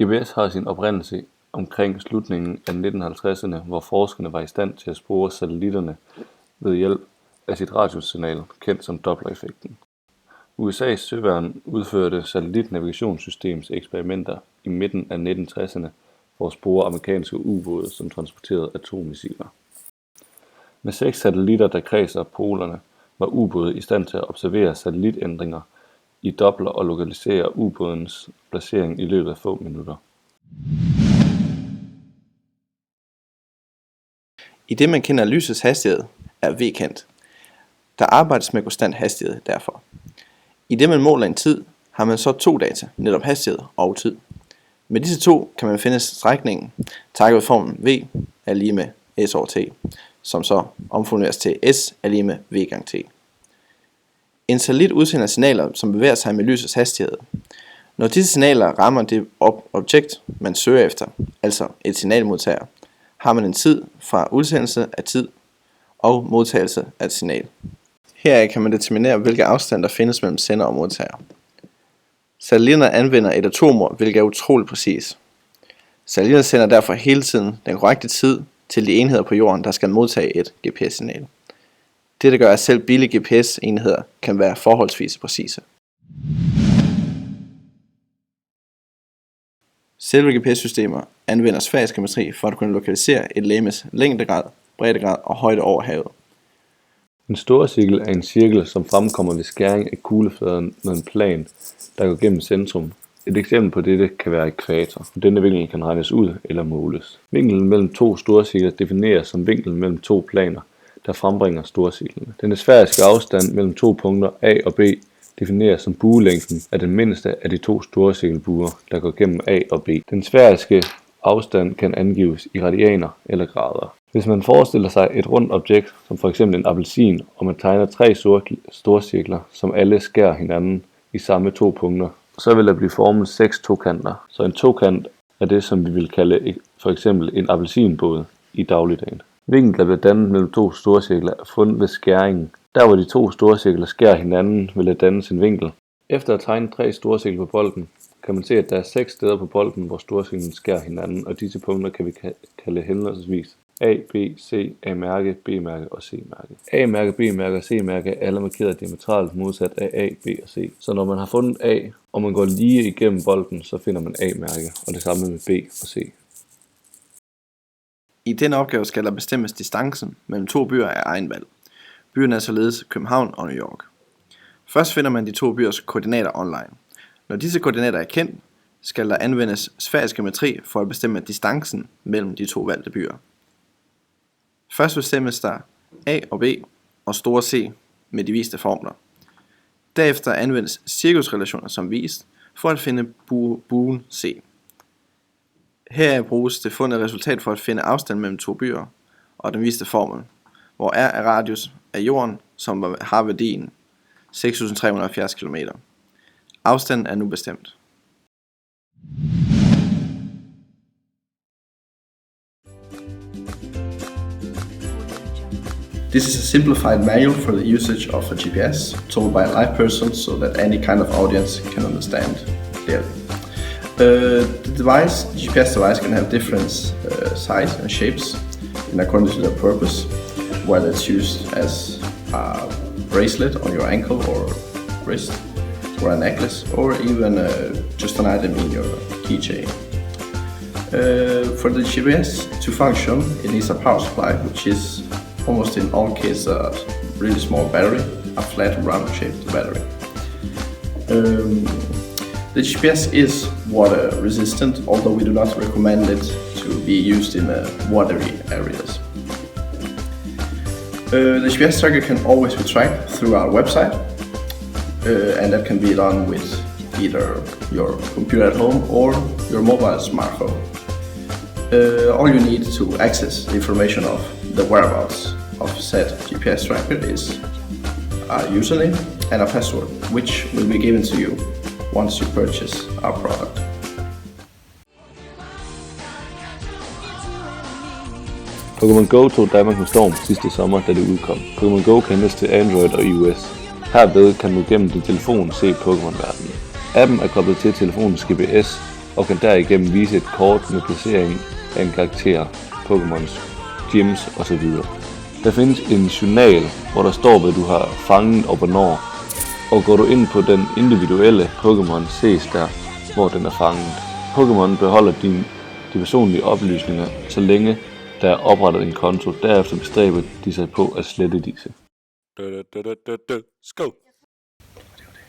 GPS har sin oprindelse omkring slutningen af 1950'erne, hvor forskerne var i stand til at spore satellitterne ved hjælp af sit radiosignal, kendt som Doppler-effekten. USA's søværn udførte satellitnavigationssystems eksperimenter i midten af 1960'erne for at spore amerikanske ubåde, som transporterede atommissiler. Med 6 satellitter, der kredser polerne, var ubåde i stand til at observere satellitændringer i Doppler og lokalisere ubådens placering i løbet af få minutter. I det man kender lysets hastighed er v kendt. Der arbejdes med konstant hastighed derfor. I det man måler en tid, har man så 2 data, netop hastighed og tid. Med disse 2 kan man finde strækningen, takket ved formlen v er lige med s over t, som så omformuleres til s er lige med v gange t. En satellit udsender signaler, som bevæger sig med lysets hastighed. Når disse signaler rammer det objekt, man søger efter, altså et signalmodtager, har man en tid fra udsendelse af tid og modtagelse af et signal. Heraf kan man determinere, hvilke afstand der findes mellem sender og modtager. Satellitterne anvender et atomur, hvilket er utroligt præcis. Satellitterne sender derfor hele tiden den korrekte tid til de enheder på jorden, der skal modtage et GPS-signal. Dette gør, at selv billige GPS-enheder kan være forholdsvis præcise. Selve GPS-systemer anvender sfærisk geometri for at kunne lokalisere et legemes længdegrad, breddegrad og højde over havet. En storcirkel er en cirkel, som fremkommer ved skæring af kuglefladen med en plan, der går gennem centrum. Et eksempel på dette kan være ækvator. Denne vinkel kan regnes ud eller måles. Vinklen mellem 2 storcirkler defineres som vinklen mellem 2 planer, der frembringer storcirklerne. Den sfæriske afstand mellem 2 punkter A og B defineres som buelængden af den mindste af de 2 storcirkelbuer, der går gennem A og B. Den sfæriske afstand kan angives i radianer eller grader. Hvis man forestiller sig et rundt objekt, som f.eks. en appelsin, og man tegner 3 storcirkler, som alle skærer hinanden i samme 2 punkter, så vil der blive formet 6 tokanter. Så en tokant er det, som vi vil kalde for eksempel en appelsinbåd i dagligdagen. Vinklen, der bliver dannet mellem 2 storcirkler, er fundet ved skæringen. Der hvor de 2 storcirkler skærer hinanden, vil der dannes en vinkel. Efter at tegne 3 storcirkler på bolden, kan man se, at der er 6 steder på bolden, hvor storcirklen skærer hinanden, og disse punkter kan vi kalde henholdsvis A, B, C, A-mærke, B-mærke og C-mærke. A-mærke, B-mærke og C-mærke er alle markeret diametralt modsat af A, B og C. Så når man har fundet A, og man går lige igennem bolden, så finder man A-mærke, og det samme med B og C. I denne opgave skal der bestemmes distancen mellem 2 byer af egen valg. Byerne er således København og New York. Først finder man de 2 byers koordinater online. Når disse koordinater er kendt, skal der anvendes sfærisk geometri for at bestemme distancen mellem de 2 valgte byer. Først bestemmes der A og B og store C med de viste formler. Derefter anvendes cirkusrelationer som vist for at finde buen C. Her bruges det fundne resultat for at finde afstand mellem 2 byer og den viste formel, hvor R er radius af jorden, som har værdien 6.370 km. Afstanden er nu bestemt. This is a simplified manual for the usage of a GPS, told by a live person so that any kind of audience can understand clearly. The GPS device can have different size and shapes in accordance to their purpose, whether it's used as a bracelet on your ankle or wrist, or a necklace, or even just an item in your keychain. For the GPS to function, it needs a power supply, which is almost in all cases a really small battery, a flat round-shaped battery. The GPS is water resistant, although we do not recommend it to be used in watery areas. The GPS tracker can always be tracked through our website, and that can be done with either your computer at home or your mobile smartphone. All you need to access the information of the whereabouts of said GPS tracker is a username and a password, which will be given to you once you purchase our product. Pokémon Go tog Danmark med storm sidste sommer, da det udkom. Pokémon Go kan hentes til Android og iOS. Herved kan du gennem din telefon se Pokémon-verdenen. Appen er koblet til telefonens GPS, og kan derigennem vise et kort med placering af en karakter, Pokémons, gyms osv. Der findes en journal, hvor der står, hvad du har fanget og hvornår, og går du ind på den individuelle Pokémon, ses der, hvor den er fanget. Pokémon beholder de personlige oplysninger, så længe der er oprettet en konto. Derefter bestræber de sig på at slette disse. Skål.